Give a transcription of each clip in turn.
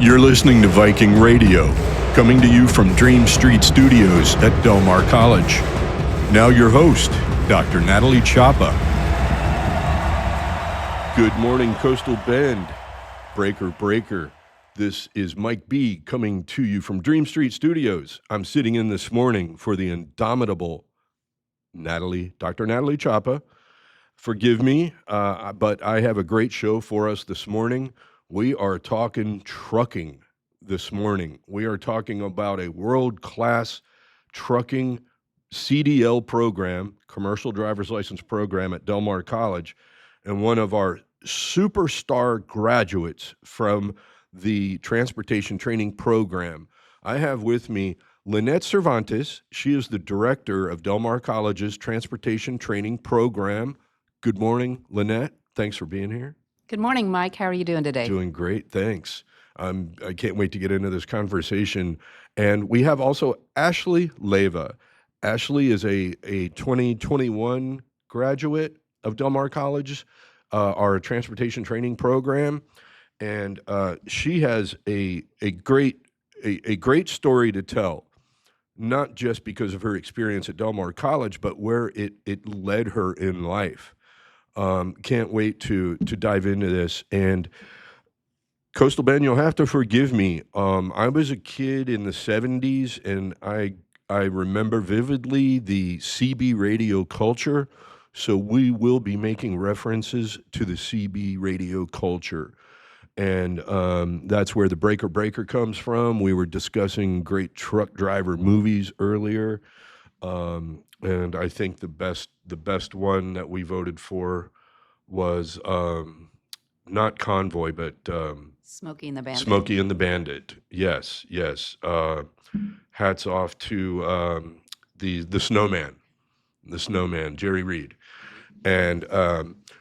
You're listening to Viking Radio, coming to you from Dream Street Studios at Del Mar College. Now your host, Dr. Natalie Chapa. Good morning, Coastal Bend. Breaker, breaker. This is Mike B. coming to you from Dream Street Studios. I'm sitting in this morning for the indomitable Dr. Natalie Chapa. Forgive me, but I have a great show for us this morning. We are talking trucking this morning. We are talking about a world-class trucking CDL program, commercial driver's license program at Del Mar College, and one of our superstar graduates from the transportation training program. I have with me Lynette Cervantes. She is the director of Del Mar College's transportation training program. Good morning, Lynette. Thanks for being here. Good morning, Mike. How are you doing today? Doing great, thanks. I can't wait to get into this conversation. And we have also Ashley Leiva. Ashley is a 2021 graduate of Del Mar College, our transportation training program. And she has a great story to tell, not just because of her experience at Del Mar College, but where it led her in life. Can't wait to dive into this. And Coastal Bend, you'll have to forgive me. I was a kid in the 70s, and I remember vividly the CB radio culture. So we will be making references to the CB radio culture. And that's where the breaker breaker comes from. We were discussing great truck driver movies earlier. And I think the best one that we voted for was not Convoy, but Smokey and the Bandit. Smokey and the Bandit. Yes. Hats off to the Snowman, Jerry Reed. And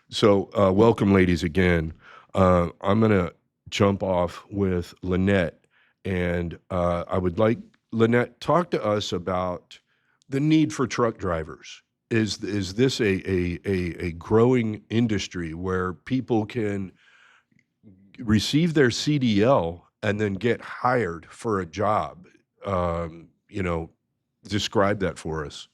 so welcome, ladies, again. I'm going to jump off with Lynette, and I would like Lynette talk to us about the need for truck drivers. Is this a growing industry where people can receive their CDL and then get hired for a job? Describe that for us.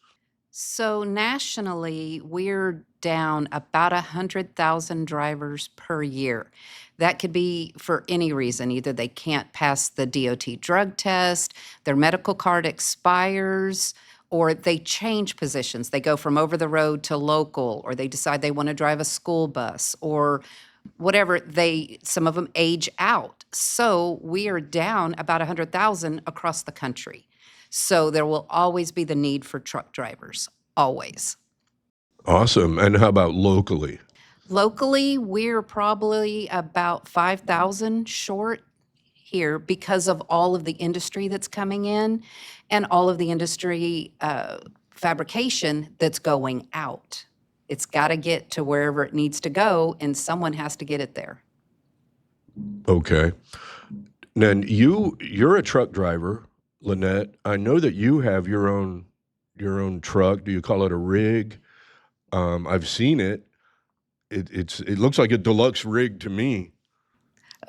So nationally, we're down about 100,000 drivers per year. That could be for any reason. Either they can't pass the DOT drug test, their medical card expires, or they change positions. They go from over the road to local, or they decide they want to drive a school bus, or whatever. Some of them age out. So we are down about 100,000 across the country. So there will always be the need for truck drivers, always. Awesome. And how about locally? Locally, we're probably about 5,000 short here because of all of the industry that's coming in and all of the industry fabrication that's going out. It's got to get to wherever it needs to go, and someone has to get it there. Okay. Then you're a truck driver, Lynette. I know that you have your own truck. Do you call it a rig? I've seen it. It looks like a deluxe rig to me.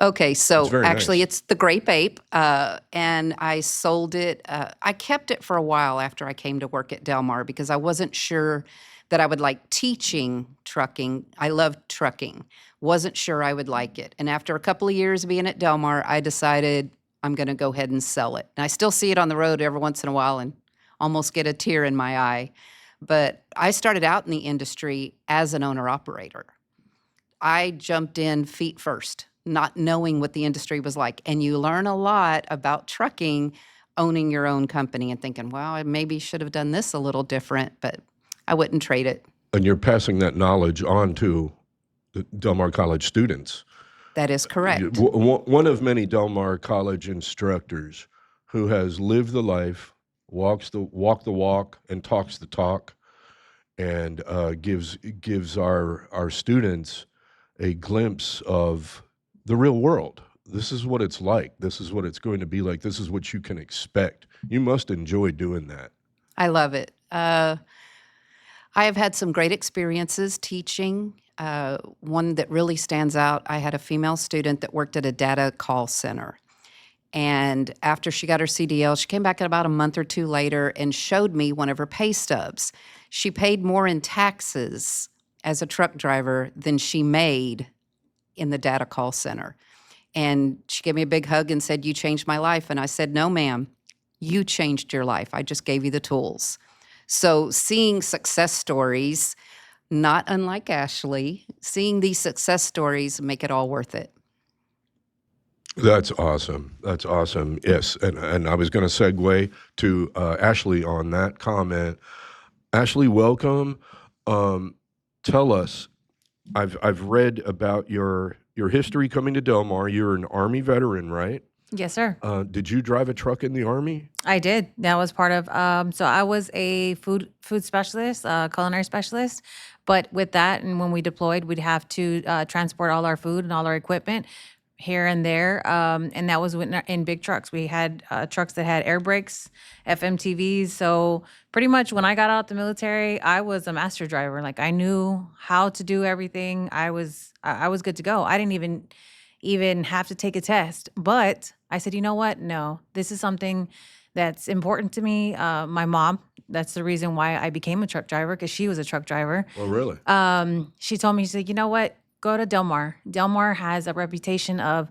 Okay, so actually nice. It's the Grape Ape, and I sold it. I kept it for a while after I came to work at Del Mar because I wasn't sure that I would like teaching trucking. I love trucking. Wasn't sure I would like it. And after a couple of years being at Del Mar, I decided I'm going to go ahead and sell it. And I still see it on the road every once in a while and almost get a tear in my eye. But I started out in the industry as an owner-operator. I jumped in feet first, not knowing what the industry was like. And you learn a lot about trucking, owning your own company and thinking, well, I maybe should have done this a little different, but I wouldn't trade it. And you're passing that knowledge on to the Del Mar College students. That is correct. One of many Del Mar College instructors who has lived the life, walked the walk, and talks the talk, and gives our students a glimpse of the real world. This is what it's like. This is what it's going to be like. This is what you can expect. You must enjoy doing that. I love it. I have had some great experiences teaching. One that really stands out, I had a female student that worked at a data call center. And after she got her CDL, she came back about a month or two later and showed me one of her pay stubs. She paid more in taxes as a truck driver than she made in the data call center. And she gave me a big hug and said, "You changed my life." And I said, "No, ma'am, you changed your life. I just gave you the tools." So seeing success stories, not unlike Ashley, seeing these success stories make it all worth it. That's awesome. That's awesome. Yes, and I was going to segue to Ashley on that comment. Ashley, welcome. Tell us. I've read about your history coming to Del Mar. You're an Army veteran, right? Yes, sir. Did you drive a truck in the Army? I did. That was part of. So I was a food specialist, culinary specialist. But with that, and when we deployed, we'd have to transport all our food and all our equipment here and there. And that was in big trucks. We had trucks that had air brakes, FMTVs. So pretty much when I got out the military, I was a master driver. Like I knew how to do everything. I was good to go. I didn't even have to take a test. But I said, you know what? No, this is something that's important to me. My mom, that's the reason why I became a truck driver, because she was a truck driver. Oh, really? She told me, she said, you know what? Go to Del Mar. Del Mar has a reputation of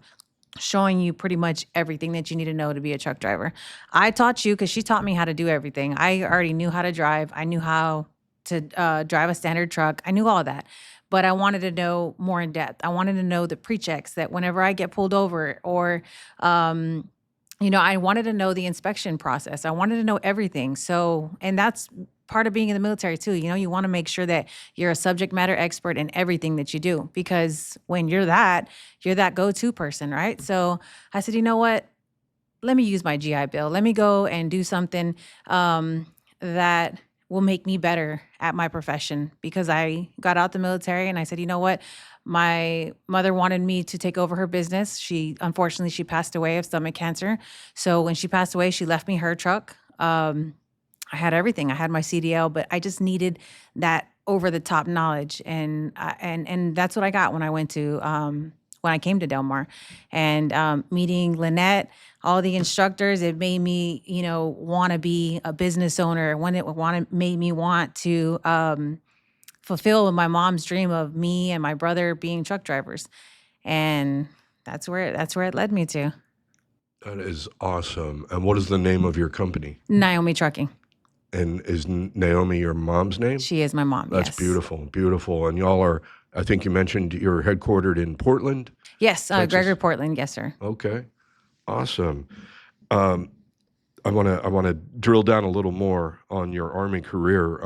showing you pretty much everything that you need to know to be a truck driver. I taught you because she taught me how to do everything. I already knew how to drive. I knew how to drive a standard truck. I knew all that. But I wanted to know more in depth. I wanted to know the pre-checks that whenever I get pulled over or, I wanted to know the inspection process. I wanted to know everything. So, and that's part of being in the military too. You want to make sure that you're a subject matter expert in everything that you do, because when you're that go-to person, right? So I said, you know what? Let me use my GI Bill. Let me go and do something that will make me better at my profession, because I got out the military and I said, you know what? My mother wanted me to take over her business. Unfortunately, she passed away of stomach cancer. So when she passed away, she left me her truck. I had everything. I had my CDL, but I just needed that over the top knowledge, and that's what I got when I came to Del Mar, and meeting Lynette, all the instructors. It made me, want to be a business owner. Made me want to fulfill my mom's dream of me and my brother being truck drivers, and that's where it led me to That is awesome. And what is the name of your company? Naomi Trucking. And is Naomi your mom's name? She is my mom. That's yes. beautiful, beautiful. And y'all are, I think you mentioned you're headquartered in Portland? Yes, Texas? Gregory Portland. Yes, sir. Okay, awesome. I want to drill down a little more on your Army career.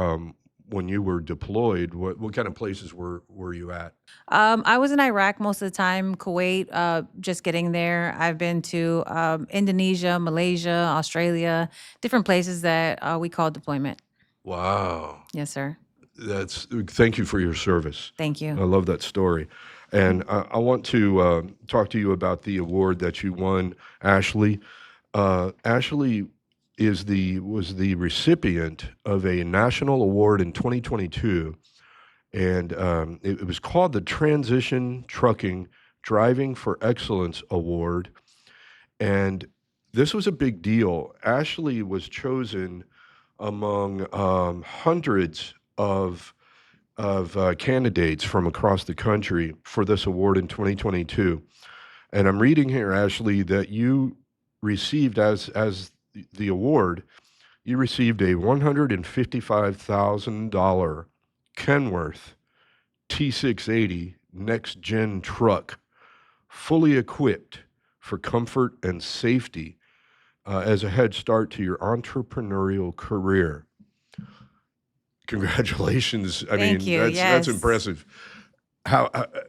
When you were deployed, what kind of places were you at? I was in Iraq most of the time, Kuwait, just getting there. I've been to Indonesia, Malaysia, Australia, different places that we call deployment. Wow. Yes, sir. Thank you for your service. Thank I you. love that story. And I want to talk to you about the award that you won, Ashley. Ashley was the recipient of a national award in 2022, and it was called the Transition Trucking Driving for Excellence Award. And this was a big deal. Ashley was chosen among hundreds of candidates from across the country for this award in 2022. And I'm reading here, Ashley, that you received as the award, you received a $155,000 Kenworth T680 next gen truck, fully equipped for comfort and safety as a head start to your entrepreneurial career. Congratulations! Thank you. That's Yes. impressive.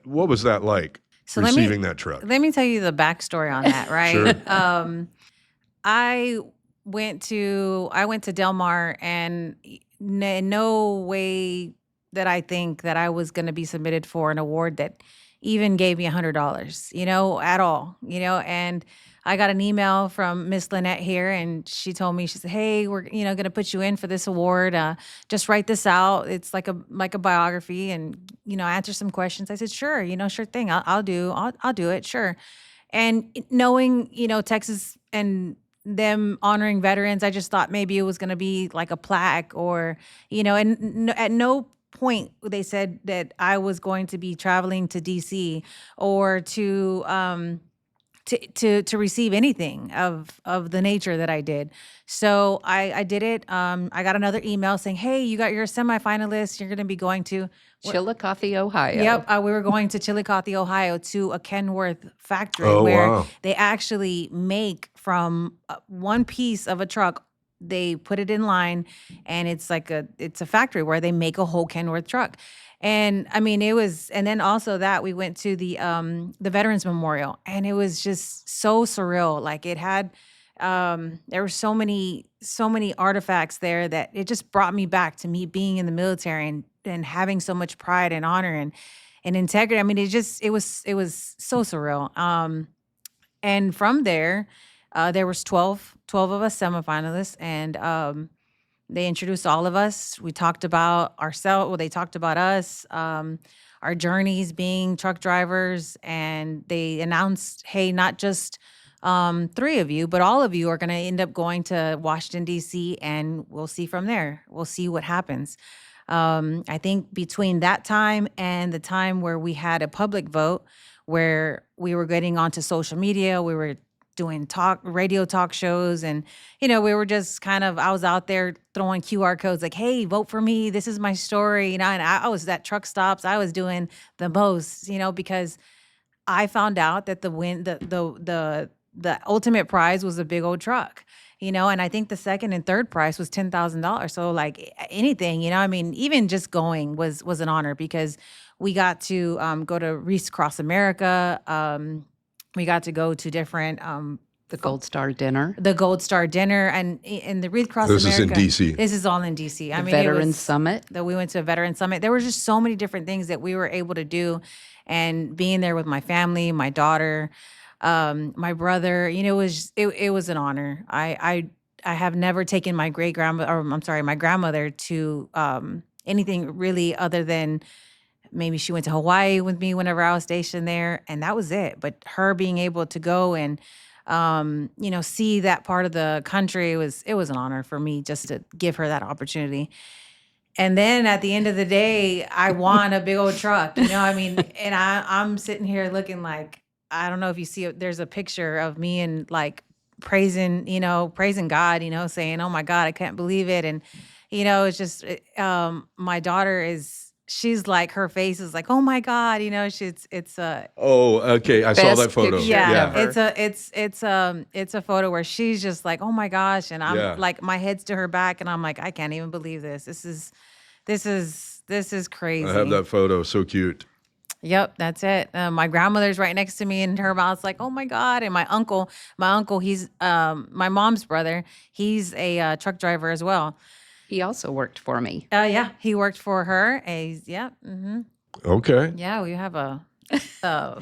What was that like? So Receiving that truck? let me tell you the backstory on that, right? Sure. I went to Del Mar, and in no way that I think that I was going to be submitted for an award that even gave me $100, at all, and I got an email from Miss Lynette here, and she told me, she said, "Hey, we're, going to put you in for this award. Just write this out. It's like a biography, and, answer some questions." I said, "Sure, sure thing. I'll do it. Sure." And knowing, Texas and them honoring veterans, I just thought maybe it was going to be like a plaque or, and at no point they said that I was going to be traveling to DC or to receive anything of the nature that I did. So I did it. I got another email saying, "Hey, you got your semifinalist. You're going to be going to." Chillicothe, Ohio. Yep, we were going to Chillicothe, Ohio, to a Kenworth factory Oh, where wow. they actually make from one piece of a truck. They put it in line, and it's a factory where they make a whole Kenworth truck. And I mean, it was, and then also that we went to the Veterans Memorial, and it was just so surreal. Like it had, there were so many artifacts there that it just brought me back to me being in the military and having so much pride and honor and integrity. I mean, it was so surreal. And from there, there was 12 of us semifinalists, and they introduced all of us. We talked about ourselves. Well, they talked about us, our journeys being truck drivers, and they announced, "Hey, not just three of you, but all of you are going to end up going to Washington D.C., and we'll see from there. We'll see what happens." I think between that time and the time where we had a public vote, where we were getting onto social media, we were doing radio talk shows, and we were just I was out there throwing QR codes like, "Hey, vote for me. This is my story." And I was at truck stops. I was doing the most, because I found out that the ultimate prize was a big old truck, and I think the second and third prize was $10,000. So like anything, I mean, even just going was an honor because we got to go to Reese Cross America. We got to go to different The Gold Star Dinner. the Gold Star Dinner and the Reese Cross This is America. in DC. This is all in DC. I The mean, it Veteran was Summit. that we went to a veteran summit. There were just so many different things that we were able to do, and being there with my family, my daughter, my brother. It was an honor. I have never taken my great grandma, or I'm sorry, my grandmother to anything really other than maybe she went to Hawaii with me whenever I was stationed there, and that was it. But her being able to go and see that part of the country it was an honor for me just to give her that opportunity. And then at the end of the day, I won a big old truck. I mean, and I'm sitting here looking like, I don't know if you see it, there's a picture of me and like praising God, saying, "Oh my God, I can't believe it." And it's just my daughter she's like, her face is like, "Oh my God," it's Oh, okay. I saw Best that photo. picture yeah, ever. it's a photo where she's just like, "Oh my gosh," and I'm Yeah. like, my head's to her back, and I'm like, I can't even believe this. This is I have crazy. that photo. So cute. Yep, that's it. My grandmother's right next to me, and her mouth's like, "Oh my God!" And my uncle, he's my mom's brother. He's a truck driver as well. He also worked for me. Yeah, he worked for her. Yeah, Okay. yeah. We have a I'm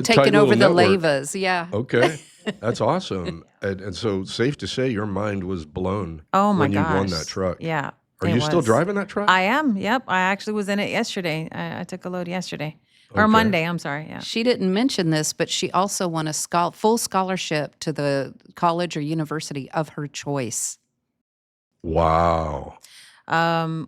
taking little over the network. Leivas. Yeah. Okay. That's awesome. And so safe to say your mind was blown Oh my when you won gosh. that truck. Yeah. Are it you still was. driving that truck? I am. Yep. I actually was in it yesterday. I took a load yesterday. Or Okay. Monday. I'm sorry. Yeah. She didn't mention this, but she also won a full scholarship to the college or university of her choice. Wow. Um,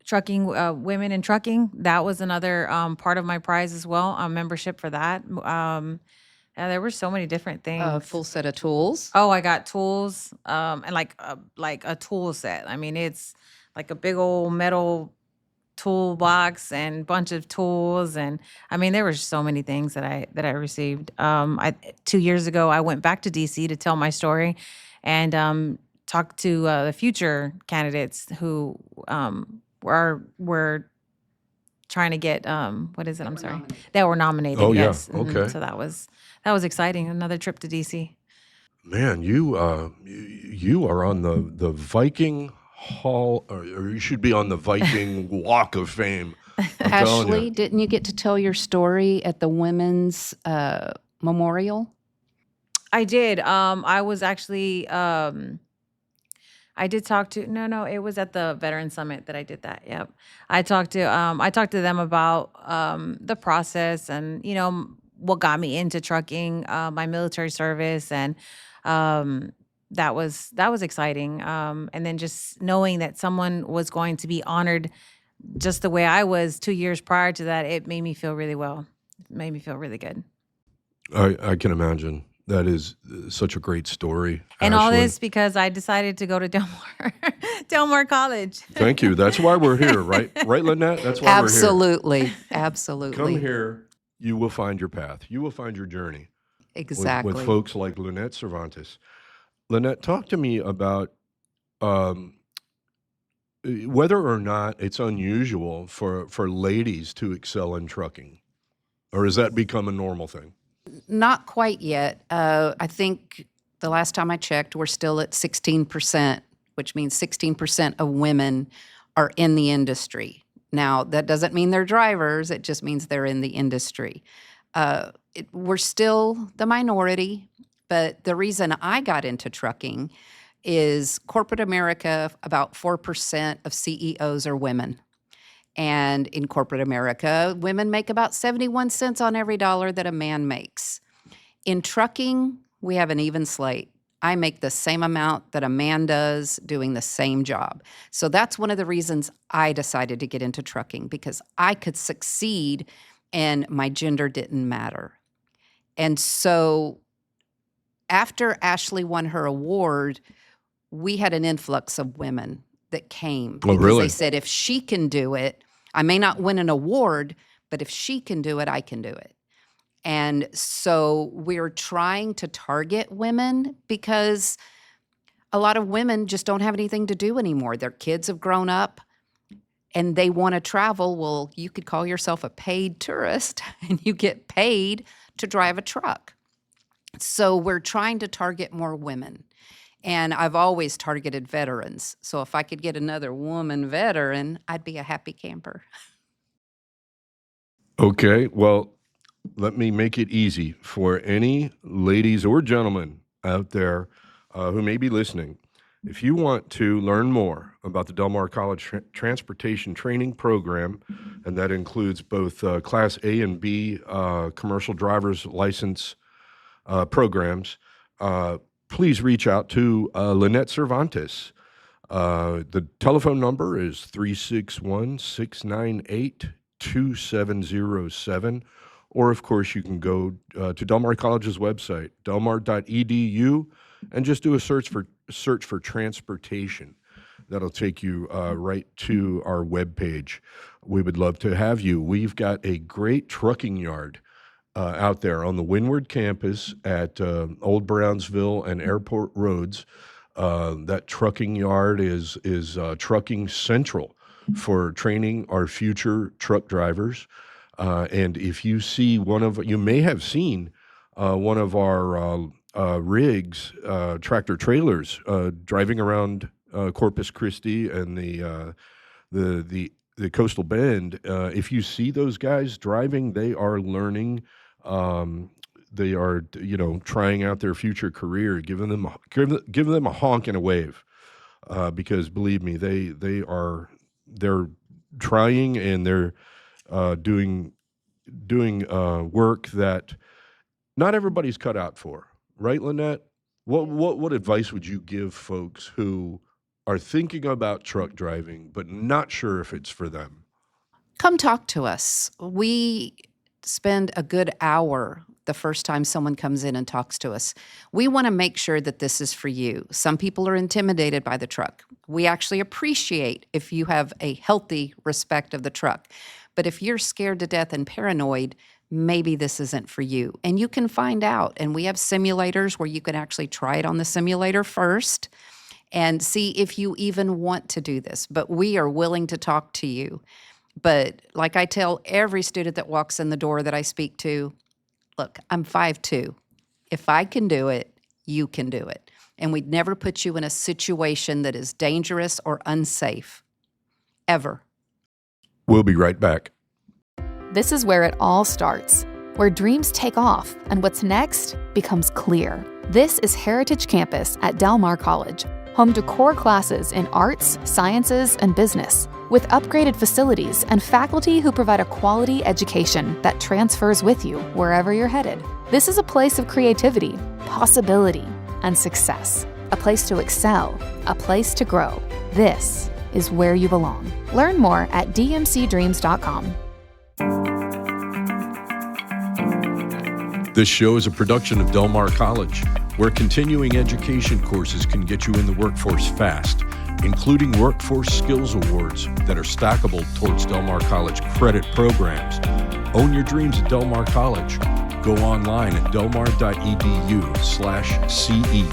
Trucking, women in trucking. That was another part of my prize as well. Membership for that. Yeah, there were so many different A things. full set of tools. Oh, I got tools, and like a tool set. I mean, it's like a big old metal toolbox and bunch of tools, and I mean, there were so many things that I received. 2 years ago, I went back to DC to tell my story, and talked to the future candidates who were trying to get what is it? I'm sorry, that were nominated. Oh, yeah. Yes. Okay. So that was exciting. Another trip to DC. Man, you are on the Viking Hall, or you should be on the Viking Walk of Fame. I'm telling Ashley, you. didn't you get to tell your story at the women's memorial? I did. I was actually. I did talk to. No, it was at the Veteran Summit that I did that. Yep. I talked to them about the process, and what got me into trucking, my military service, and that was exciting. And then just knowing that someone was going to be honored just the way I was 2 years prior to that, it made me feel really well. It made me feel really good. I can imagine. That is such a great story. And all Ashley. this because I decided to go to Del Mar College. Thank you. That's why we're here, right? Right, Lynette? That's why Absolutely. we're here. Absolutely. Come here. You will find your path. You will find your journey Exactly. with folks like Lynette Cervantes. Lynette, talk to me about whether or not it's unusual for ladies to excel in trucking, or has that become a normal thing? Not quite yet. I think the last time I checked, we're still at 16%, which means 16% of women are in the industry. Now, that doesn't mean they're drivers. It just means they're in the industry. We're still the minority, but the reason I got into trucking is corporate America, about 4% of CEOs are women. And in corporate America, women make about 71 cents on every dollar that a man makes. In trucking, we have an even slate. I make the same amount that a man does doing the same job. So that's one of the reasons I decided to get into trucking, because I could succeed and my gender didn't matter. And so after Ashley won her award, we had an influx of women that came. Oh, because really? they said, if she can do it, I may not win an award, but if she can do it, I can do it. And so we're trying to target women because a lot of women just don't have anything to do anymore. Their kids have grown up and they want to travel. Well, you could call yourself a paid tourist and you get paid to drive a truck. So we're trying to target more women. And I've always targeted veterans. So if I could get another woman veteran, I'd be a happy camper. Okay, well, let me make it easy for any ladies or gentlemen out there who may be listening. If you want to learn more about the Del Mar College Transportation Training Program, and that includes both Class A and B commercial driver's license programs, please reach out to Lynette Cervantes. The telephone number is 361-698-2707. Or, of course, you can go to Del Mar College's website, delmar.edu, and just do a search for transportation. That'll take you right to our webpage. We would love to have you. We've got a great trucking yard out there on the Windward campus at Old Brownsville and Airport Roads. That trucking yard is trucking central for training our future truck drivers. And if you see you may have seen one of our rigs, tractor trailers, driving around Corpus Christi and the Coastal Bend. If you see those guys driving, they are learning. They are, trying out their future career, giving them a honk and a wave, because believe me, they're trying and they're doing work that not everybody's cut out for, right, Lynette? What advice would you give folks who are thinking about truck driving but not sure if it's for them? Come talk to us. We spend a good hour the first time someone comes in and talks to us. We want to make sure that this is for you. Some people are intimidated by the truck. We actually appreciate if you have a healthy respect of the truck. But if you're scared to death and paranoid, maybe this isn't for you. And you can find out. And we have simulators where you can actually try it on the simulator first and see if you even want to do this. But we are willing to talk to you. But like I tell every student that walks in the door that I speak to, look, I'm 5'2". If I can do it, you can do it. And we'd never put you in a situation that is dangerous or unsafe, ever. We'll be right back. This is where it all starts, where dreams take off and what's next becomes clear. This is Heritage Campus at Del Mar College, home to core classes in arts, sciences, and business. with upgraded facilities and faculty who provide a quality education that transfers with you wherever you're headed. This is a place of creativity, possibility, and success. A place to excel, a place to grow. This is where you belong. Learn more at dmcdreams.com. This show is a production of Del Mar College, where continuing education courses can get you in the workforce fast, including workforce skills awards that are stackable towards Del Mar College credit programs. Own your dreams at Del Mar College. Go online at delmar.edu/CE.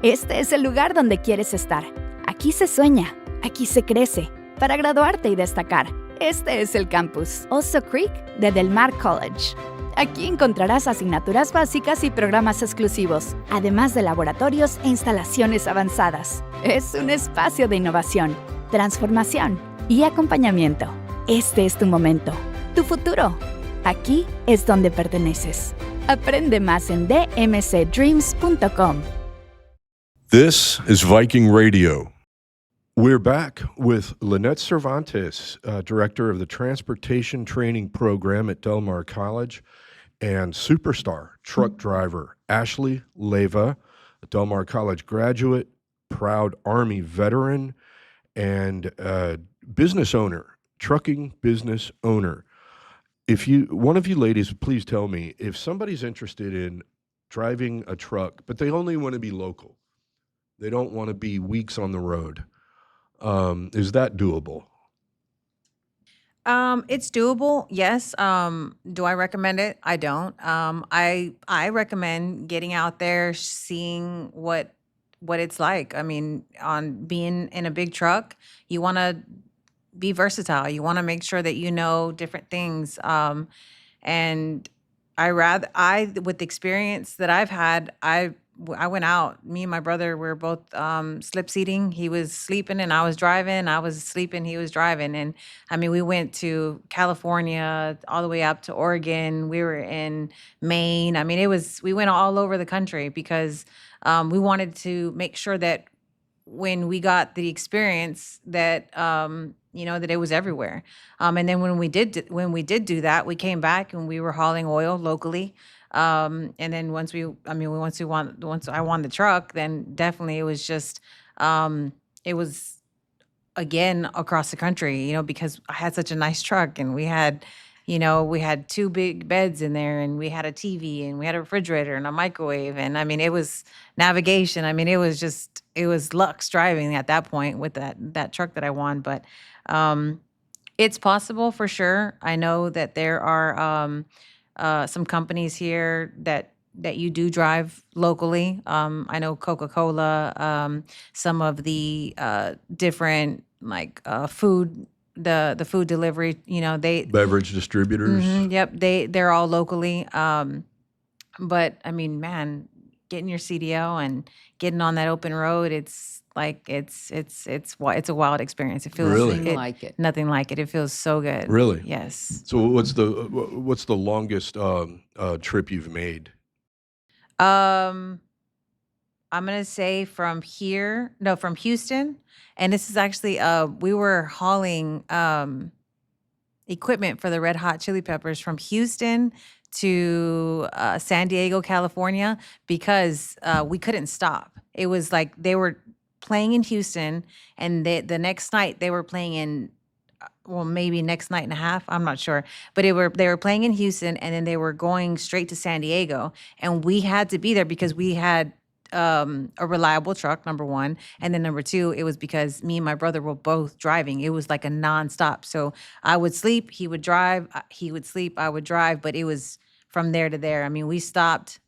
Este es el lugar donde quieres estar. Aquí se sueña, aquí se crece. Para graduarte y destacar, este es el campus Oso Creek de Del Mar College. Aquí encontrarás asignaturas básicas y programas exclusivos, además de laboratorios e instalaciones avanzadas. Es un espacio de innovación, transformación y acompañamiento. Este es tu momento, tu futuro. Aquí es donde perteneces. Aprende más en dmcdreams.com. This is Viking Radio. We're back with Lynette Cervantes, director of the Transportation Training Program at Del Mar College, and superstar truck driver Ashley Leiva, a Del Mar College graduate, proud Army veteran, and business owner, trucking business owner. One of you ladies, please tell me if somebody's interested in driving a truck, but they only want to be local. They don't want to be weeks on the road. Is that doable? It's doable, yes. Do I recommend it? I don't. I recommend getting out there, seeing what it's like. I mean, on being in a big truck, you want to be versatile. You want to make sure that you know different things. And with the experience that I've had, I went out. Me and my brother were both slip seating. He was sleeping and I was driving. I was sleeping, he was driving. And I mean, we went to California, all the way up to Oregon. We were in Maine. I mean, we went all over the country because we wanted to make sure that when we got the experience that that it was everywhere. And then when we did do that, we came back and we were hauling oil locally. And then once I won the truck, then definitely it was just, it was again across the country, because I had such a nice truck and we had 2 big beds in there and we had a TV and we had a refrigerator and a microwave. And I mean, it was navigation. I mean, it was luxe driving at that point with that truck that I won, but, it's possible for sure. I know that there are, some companies here that you do drive locally. I know Coca-Cola, some of the different food, the food delivery, they Beverage distributors. Yep, they're all locally. But I mean, man, getting your CDL and getting on that open road, it's a wild experience. It feels Really? Nothing like it. Nothing like it. It feels so good. Really? Yes. So what's the longest trip you've made? I'm gonna say from Houston, and this is actually we were hauling equipment for the Red Hot Chili Peppers from Houston to San Diego, California, because we couldn't stop. It was like they were playing in Houston, and the next night they were playing in, maybe next night and a half, I'm not sure, but they were playing in Houston, and then they were going straight to San Diego, and we had to be there because we had a reliable truck, number one, and then number two, it was because me and my brother were both driving. It was like a nonstop. So I would sleep, he would drive, he would sleep, I would drive, but it was from there to there. I mean, we stopped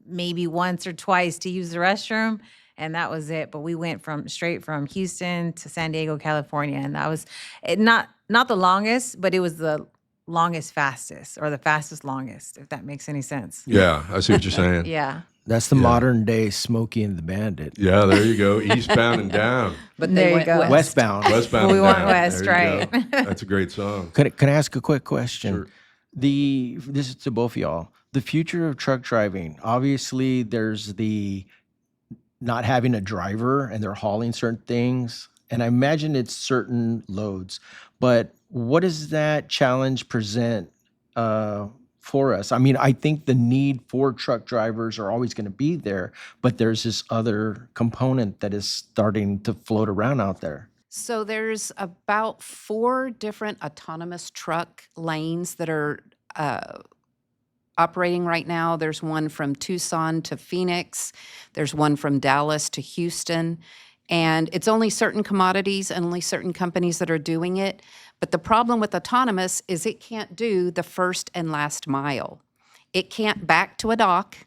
maybe once or twice to use the restroom, and that was it. But we went straight from Houston to San Diego, California, and that was not the longest, but it was the longest fastest, or the fastest longest, if that makes any sense. Yeah, I see what you're saying. Yeah. That's the modern day Smokey and the Bandit. Yeah, there you go. Eastbound and down. But There they you went go. west. Westbound. Westbound We and went down. west, There you right. go. That's a great song. Can I ask a quick question? Sure. This is to both of y'all. the future of truck driving? Obviously, there's the not having a driver and they're hauling certain things. And I imagine it's certain loads. But what does that challenge present for us? I mean, I think the need for truck drivers are always going to be there, but there's this other component that is starting to float around out there. So there's about 4 different autonomous truck lanes that are operating right now. There's one from Tucson to Phoenix. There's one from Dallas to Houston. And it's only certain commodities and only certain companies that are doing it. But the problem with autonomous is it can't do the first and last mile. It can't back to a dock,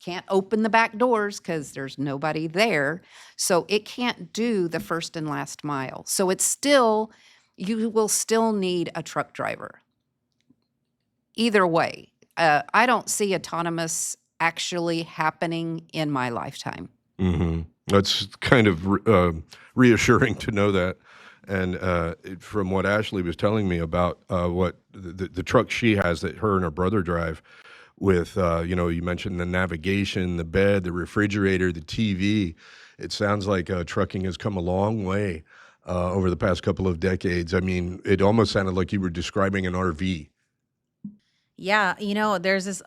can't open the back doors because there's nobody there. So it can't do the first and last mile. So it's still, you will still need a truck driver. Either way, I don't see autonomous actually happening in my lifetime. Mm-hmm. That's kind of reassuring to know that. And from what Ashley was telling me about what the truck she has that her and her brother drive with, you mentioned the navigation, the bed, the refrigerator, the TV. It sounds like trucking has come a long way over the past couple of decades. I mean, it almost sounded like you were describing an RV. Yeah, there's this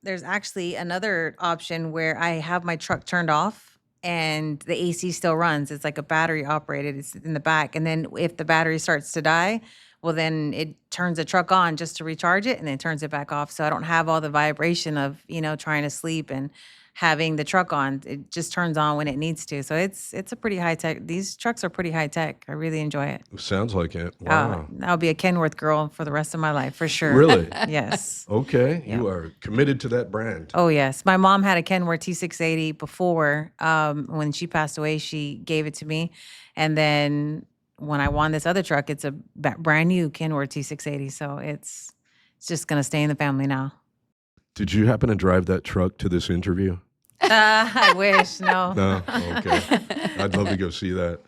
there's actually another option where I have my truck turned off and the AC still runs. It's like a battery operated. It's in the back. And then if the battery starts to die, well, then it turns the truck on just to recharge it and then turns it back off. So I don't have all the vibration of, trying to sleep and having the truck on. It just turns on when it needs to. So it's a pretty high tech. These trucks are pretty high tech. I really enjoy it. Sounds like it. Wow. I'll be a Kenworth girl for the rest of my life, for sure. Really? Yes. Okay. Yeah. You are committed to that brand. Oh, yes. My mom had a Kenworth T680 before. When she passed away, she gave it to me. And then when I won this other truck, it's a brand new Kenworth T680. So it's just going to stay in the family now. Did you happen to drive that truck to this interview? I wish. No. No? Okay. I'd love to go see that.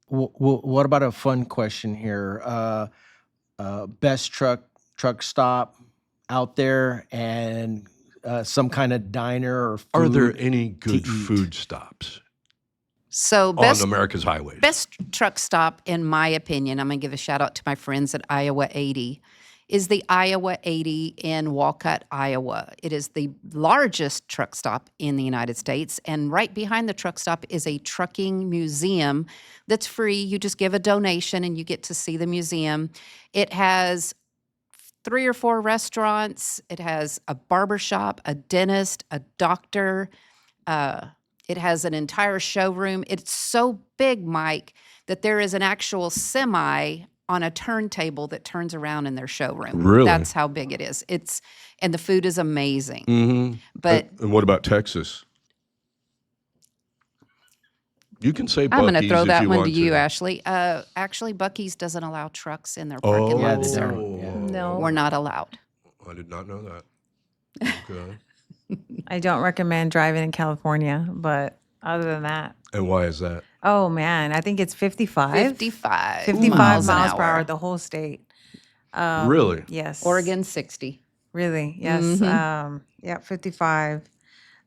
What about a fun question here? Best truck stop out there and some kind of diner or food. Are there any good food stops So on America's highways? Best truck stop, in my opinion, I'm going to give a shout out to my friends at Iowa 80, is the Iowa 80 in Walcott, Iowa. It is the largest truck stop in the United States, and right behind the truck stop is a trucking museum that's free. You just give a donation and you get to see the museum. It has 3 or 4 restaurants. It has a barbershop, a dentist, a doctor. It has an entire showroom. It's so big, Mike, that there is an actual semi on a turntable that turns around in their showroom. Really? That's how big it is. And the food is amazing. Mm-hmm. But and what about Texas? You can say Buc-ee's. I'm going to throw that one to you, to. Ashley. Actually, Buc-ee's doesn't allow trucks in their parking lot, sir. No. We're not allowed. I did not know that. Okay. I don't recommend driving in California, but other than that. And why is that? Oh, man. I think it's 55. 55 miles per an hour, the whole state. Really? Yes. Oregon, 60. Really? Yes. Mm-hmm. 55.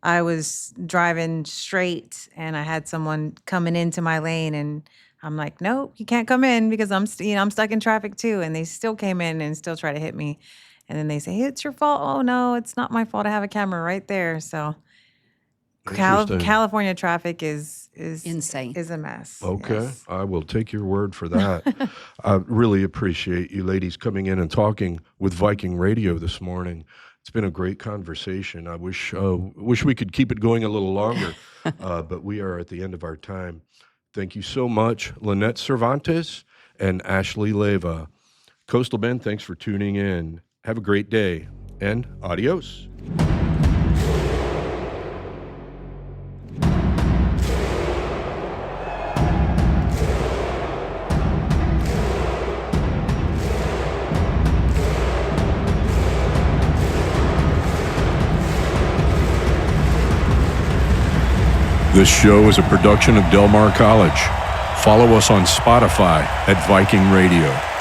I was driving straight and I had someone coming into my lane and I'm like, nope, you can't come in because I'm stuck in traffic too. And they still came in and still try to hit me. And then they say, hey, it's your fault. Oh, no, it's not my fault. I have a camera right there. So California traffic is insane. Is a mess. Okay. Yes. I will take your word for that. I really appreciate you ladies coming in and talking with Viking Radio this morning. It's been a great conversation. I wish we could keep it going a little longer, but we are at the end of our time. Thank you so much, Lynette Cervantes and Ashley Leiva. Coastal Bend, thanks for tuning in. Have a great day, and adios. This show is a production of Del Mar College. Follow us on Spotify at Viking Radio.